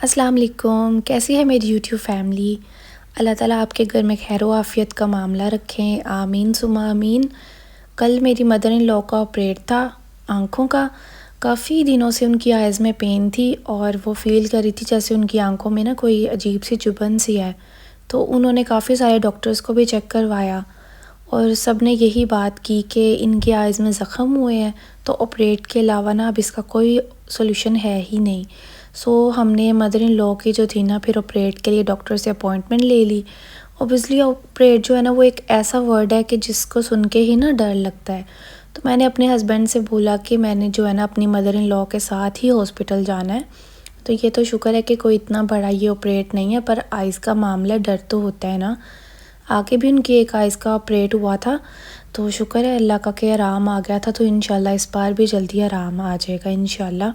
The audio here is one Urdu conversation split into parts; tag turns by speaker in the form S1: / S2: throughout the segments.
S1: السلام علیکم، کیسی ہے میری یوٹیوب فیملی؟ اللہ تعالیٰ آپ کے گھر میں خیر و عافیت کا معاملہ رکھیں، آمین ثم آمین۔ کل میری مدر ان لاء کا آپریٹ تھا آنکھوں کا۔ کافی دنوں سے ان کی آئز میں پین تھی اور وہ فیل کر رہی تھی جیسے ان کی آنکھوں میں کوئی عجیب سی چبھن سی ہے۔ تو انہوں نے کافی سارے ڈاکٹرز کو بھی چیک کروایا اور سب نے یہی بات کی کہ ان کی آئز میں زخم ہوئے ہیں، تو آپریٹ کے علاوہ اب اس کا کوئی سولوشن ہے ہی نہیں۔ ہم نے مدر ان لاء کی جو تھی پھر آپریٹ کے لیے ڈاکٹر سے اپوائنٹمنٹ لے لی۔ اوبویسلی آپریٹ جو ہے وہ ایک ایسا ورڈ ہے کہ جس کو سن کے ہی ڈر لگتا ہے۔ تو میں نے اپنے ہسبینڈ سے بولا کہ میں نے جو ہے اپنی مدر ان لاء کے ساتھ ہی ہاسپٹل جانا ہے۔ تو یہ تو شکر ہے کہ کوئی اتنا بڑا یہ آپریٹ نہیں ہے، پر آئز کا معاملہ ڈر تو ہوتا ہے نا۔ آگے بھی ان کی ایک آئز کا آپریٹ ہوا تھا، تو شکر ہے اللہ کا کہ آرام آ گیا تھا، تو انشاءاللہ اس بار بھی جلدی آرام آ جائے گا انشاءاللہ۔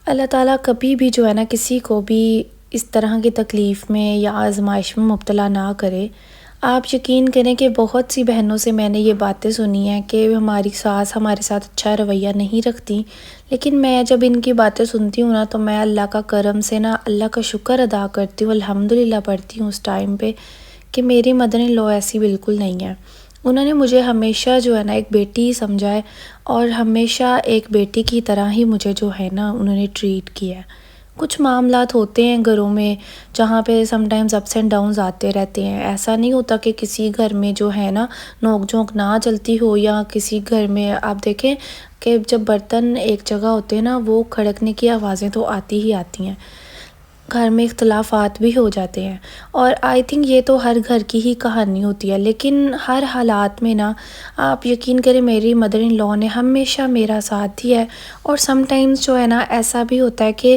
S1: اللہ تعالیٰ کبھی بھی جو ہے کسی کو بھی اس طرح کی تکلیف میں یا آزمائش میں مبتلا نہ کرے۔ آپ یقین کریں کہ بہت سی بہنوں سے میں نے یہ باتیں سنی ہیں کہ ہماری ساس ہمارے ساتھ اچھا رویہ نہیں رکھتی، لیکن میں جب ان کی باتیں سنتی ہوں تو میں اللہ کا کرم سے اللہ کا شکر ادا کرتی ہوں، الحمدللہ پڑھتی ہوں اس ٹائم پہ کہ میری مدر ان لاء ایسی بالکل نہیں ہے۔ انہوں نے مجھے ہمیشہ جو ہے ایک بیٹی ہی سمجھا ہے اور ہمیشہ ایک بیٹی کی طرح ہی مجھے جو ہے انہوں نے ٹریٹ کیا ہے۔ کچھ معاملات ہوتے ہیں گھروں میں جہاں پہ some times ups and Downs آتے رہتے ہیں۔ ایسا نہیں ہوتا کہ کسی گھر میں جو ہے نوک جھونک نہ چلتی ہو، یا کسی گھر میں آپ دیکھیں کہ جب برتن ایک جگہ ہوتے ہیں وہ کھڑکنے کی آوازیں تو آتی ہی آتی ہیں، گھر میں اختلافات بھی ہو جاتے ہیں۔ اور آئی تھنک یہ تو ہر گھر کی ہی کہانی ہوتی ہے، لیکن ہر حالات میں آپ یقین کریں میری مدر ان لاء نے ہمیشہ میرا ساتھ دیا ہے۔ اور سم ٹائمز جو ہے ایسا بھی ہوتا ہے کہ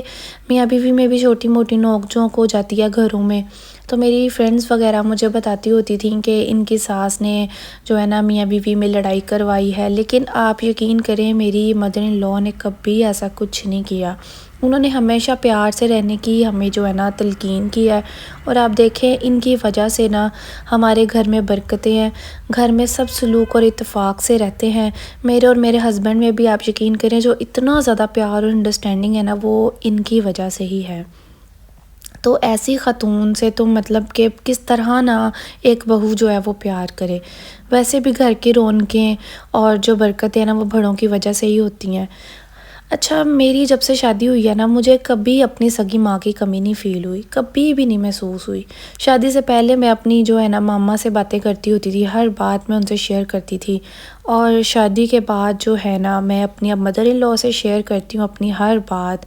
S1: میاں بیوی میں بھی چھوٹی موٹی نوک جھونک ہو جاتی ہے گھروں میں، تو میری فرینڈز وغیرہ مجھے بتاتی ہوتی تھیں کہ ان کی ساس نے جو ہے میاں بیوی میں لڑائی کروائی ہے، لیکن آپ یقین کریں میری مدر ان لاء نے کبھی ایسا کچھ نہیں کیا۔ انہوں نے ہمیشہ پیار سے رہنے کی ہمیں جو ہے تلقین کی ہے، اور آپ دیکھیں ان کی وجہ سے ہمارے گھر میں برکتیں ہیں، گھر میں سب سلوک اور اتفاق سے رہتے ہیں۔ میرے اور میرے ہسبینڈ میں بھی آپ یقین کریں جو اتنا زیادہ پیار اور انڈرسٹینڈنگ ہے وہ ان کی وجہ سے ہی ہے۔ تو ایسی خاتون سے تو مطلب کہ کس طرح ایک بہو جو ہے وہ پیار کرے۔ ویسے بھی گھر کی رونقیں اور جو برکتیں وہ بڑوں کی وجہ سے ہی ہوتی ہیں۔ اچھا، میری جب سے شادی ہوئی ہے مجھے کبھی اپنی سگی ماں کی کمی نہیں فیل ہوئی، کبھی بھی نہیں محسوس ہوئی۔ شادی سے پہلے میں اپنی جو ہے ماما سے باتیں کرتی ہوتی تھی، ہر بات میں ان سے شیئر کرتی تھی، اور شادی کے بعد جو ہے میں اپنی اب مدر ان لاء سے شیئر کرتی ہوں اپنی ہر بات،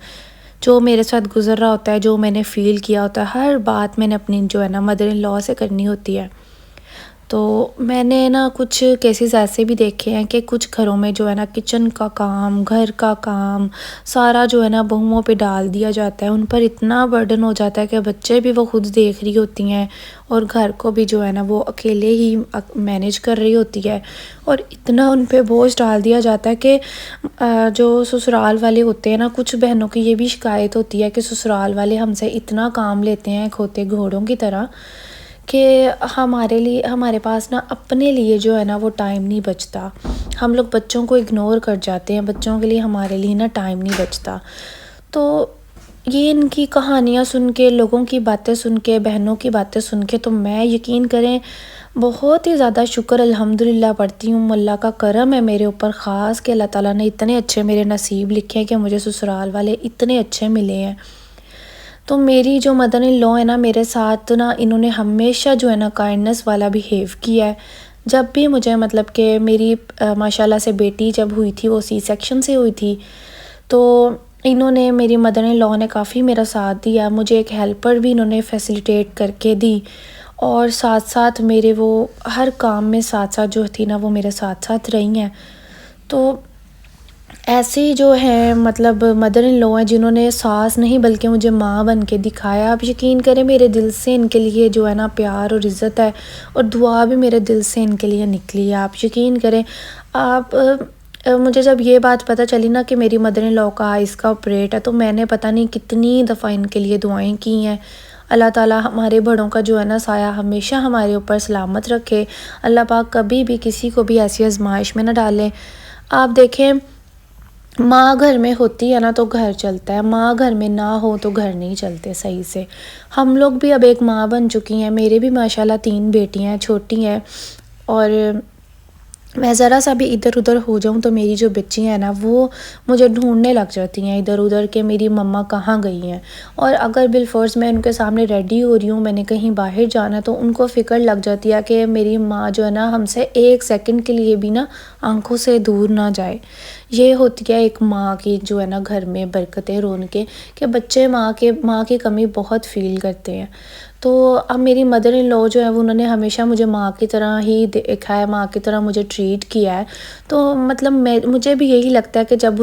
S1: جو میرے ساتھ گزر رہا ہوتا ہے، جو میں نے فیل کیا ہوتا ہے، ہر بات میں نے اپنی جو ہے مدر ان لاء سے کرنی ہوتی ہے۔ تو میں نے کچھ کیسز ایسے بھی دیکھے ہیں کہ کچھ گھروں میں جو ہے کچن کا کام، گھر کا کام سارا جو ہے بہوؤں پہ ڈال دیا جاتا ہے، ان پر اتنا برڈن ہو جاتا ہے کہ بچے بھی وہ خود دیکھ رہی ہوتی ہیں اور گھر کو بھی جو ہے وہ اکیلے ہی مینیج کر رہی ہوتی ہے، اور اتنا ان پہ بوجھ ڈال دیا جاتا ہے کہ جو سسرال والے ہوتے ہیں کچھ بہنوں کی یہ بھی شکایت ہوتی ہے کہ سسرال والے ہم سے اتنا کام لیتے ہیں کھوتے گھوڑوں کی طرح کہ ہمارے پاس اپنے لیے جو ہے وہ ٹائم نہیں بچتا۔ ہم لوگ بچوں کو اگنور کر جاتے ہیں، بچوں کے لیے ہمارے لیے ٹائم نہیں بچتا۔ تو یہ ان کی کہانیاں سن کے، لوگوں کی باتیں سن کے، بہنوں کی باتیں سن کے، تو میں یقین کریں بہت ہی زیادہ شکر الحمدللہ پڑھتی ہوں۔ اللہ کا کرم ہے میرے اوپر خاص کہ اللہ تعالیٰ نے اتنے اچھے میرے نصیب لکھے ہیں کہ مجھے سسرال والے اتنے اچھے ملے ہیں۔ تو میری جو مدر ان لاء ہے میرے ساتھ انہوں نے ہمیشہ جو ہے کائنڈنس والا بیہیو کیا ہے۔ جب بھی مجھے مطلب کہ میری ماشاءاللہ سے بیٹی جب ہوئی تھی وہ سی سیکشن سے ہوئی تھی، تو انہوں نے میری مدر ان لاء نے کافی میرا ساتھ دیا، مجھے ایک ہیلپر بھی انہوں نے فیسیلیٹیٹ کر کے دی، اور ساتھ ساتھ میرے وہ ہر کام میں ساتھ جو تھی وہ میرے ساتھ رہی ہیں۔ تو ایسی جو ہیں مطلب مدر ان لاء ہیں جنہوں نے ساس نہیں بلکہ مجھے ماں بن کے دکھایا۔ آپ یقین کریں میرے دل سے ان کے لیے جو ہے پیار اور عزت ہے، اور دعا بھی میرے دل سے ان کے لیے نکلی ہے۔ آپ یقین کریں، مجھے جب یہ بات پتہ چلی کہ میری مدر ان لاء کا آئز کا آپریٹ ہے، تو میں نے پتہ نہیں کتنی دفعہ ان کے لیے دعائیں کی ہیں۔ اللہ تعالیٰ ہمارے بڑوں کا جو ہے سایہ ہمیشہ ہمارے اوپر سلامت رکھے، اللہ پاک کبھی بھی کسی کو بھی ایسی آزمائش میں نہ ڈالے۔ آپ دیکھیں ماں گھر میں ہوتی ہے نا تو گھر چلتا ہے، ماں گھر میں نہ ہو تو گھر نہیں چلتے صحیح سے۔ ہم لوگ بھی اب ایک ماں بن چکی ہیں، میرے بھی ماشاءاللہ 3 بیٹیاں ہیں، چھوٹی ہیں، اور میں ذرا سا بھی ادھر ادھر ہو جاؤں تو میری جو بچی ہیں نا وہ مجھے ڈھونڈنے لگ جاتی ہیں ادھر ادھر کہ میری مما کہاں گئی ہیں۔ اور اگر بالفرض میں ان کے سامنے ریڈی ہو رہی ہوں، میں نے کہیں باہر جانا، تو ان کو فکر لگ جاتی ہے کہ میری ماں جو ہے نا ہم سے 1 سیکنڈ کے لیے بھی نا آنکھوں سے دور نہ جائے۔ یہ ہوتی ہے ایک ماں کی جو ہے نا گھر میں برکتیں، رونقیں، کہ بچے ماں کی کمی بہت فیل کرتے ہیں۔ تو اب میری مدر ان لاء جو ہے انہوں نے ہمیشہ مجھے ماں کی طرح ہی دیکھا ہے، ماں کی طرح مجھے ٹریٹ کیا ہے۔ تو مطلب مجھے بھی یہی لگتا ہے کہ جب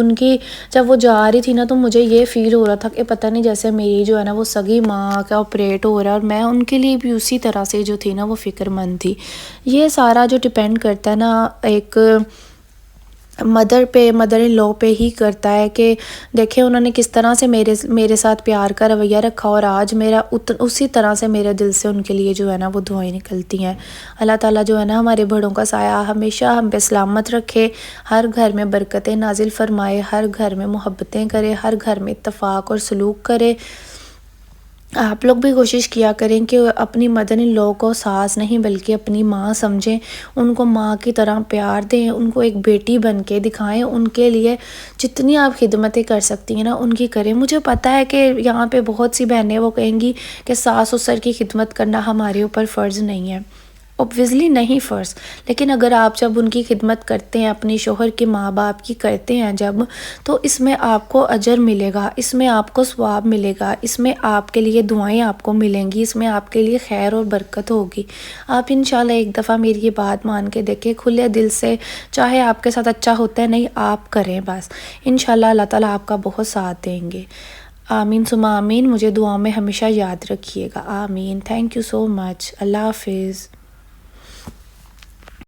S1: وہ جا رہی تھی نا تو مجھے یہ فیل ہو رہا تھا کہ پتہ نہیں جیسے میری جو ہے نا وہ سگی ماں کا آپریٹ ہو رہا ہے، اور میں ان کے لیے بھی اسی طرح سے جو تھی نا وہ فکر مند تھی۔ یہ سارا جو ڈیپینڈ کرتا ہے نا ایک مدر ان لاء پہ ہی کرتا ہے کہ دیکھیں انہوں نے کس طرح سے میرے ساتھ پیار کا رویہ رکھا، اور آج میرا اسی طرح سے میرے دل سے ان کے لیے جو ہے نا وہ دعائیں نکلتی ہیں۔ اللہ تعالیٰ جو ہے نا ہمارے بڑوں کا سایہ ہمیشہ ہم پہ سلامت رکھے، ہر گھر میں برکتیں نازل فرمائے، ہر گھر میں محبتیں کرے، ہر گھر میں اتفاق اور سلوک کرے۔ آپ لوگ بھی کوشش کیا کریں کہ اپنی مدر ان لاء کو ساس نہیں بلکہ اپنی ماں سمجھیں، ان کو ماں کی طرح پیار دیں، ان کو ایک بیٹی بن کے دکھائیں، ان کے لیے جتنی آپ خدمتیں کر سکتی ہیں نا ان کی کریں۔ مجھے پتہ ہے کہ یہاں پہ بہت سی بہنیں وہ کہیں گی کہ ساس سسر کی خدمت کرنا ہمارے اوپر فرض نہیں ہے۔ اوبویسلی نہیں فرض، لیکن اگر آپ جب ان کی خدمت کرتے ہیں، اپنی شوہر کے ماں باپ کی کرتے ہیں جب، تو اس میں آپ کو اجر ملے گا، اس میں آپ کو ثواب ملے گا، اس میں آپ کے لیے دعائیں آپ کو ملیں گی، اس میں آپ کے لیے خیر اور برکت ہوگی۔ آپ انشاءاللہ ایک دفعہ میری یہ بات مان کے دیکھیں کھلے دل سے، چاہے آپ کے ساتھ اچھا ہوتا ہے نہیں، آپ کریں بس، انشاءاللہ اللہ تعالیٰ آپ کا بہت ساتھ دیں گے۔ آمین ثم آمین۔ مجھے دعاؤں میں ہمیشہ یاد رکھیے گا۔ آمین۔ تھینک یو سو مچ۔ اللہ حافظ۔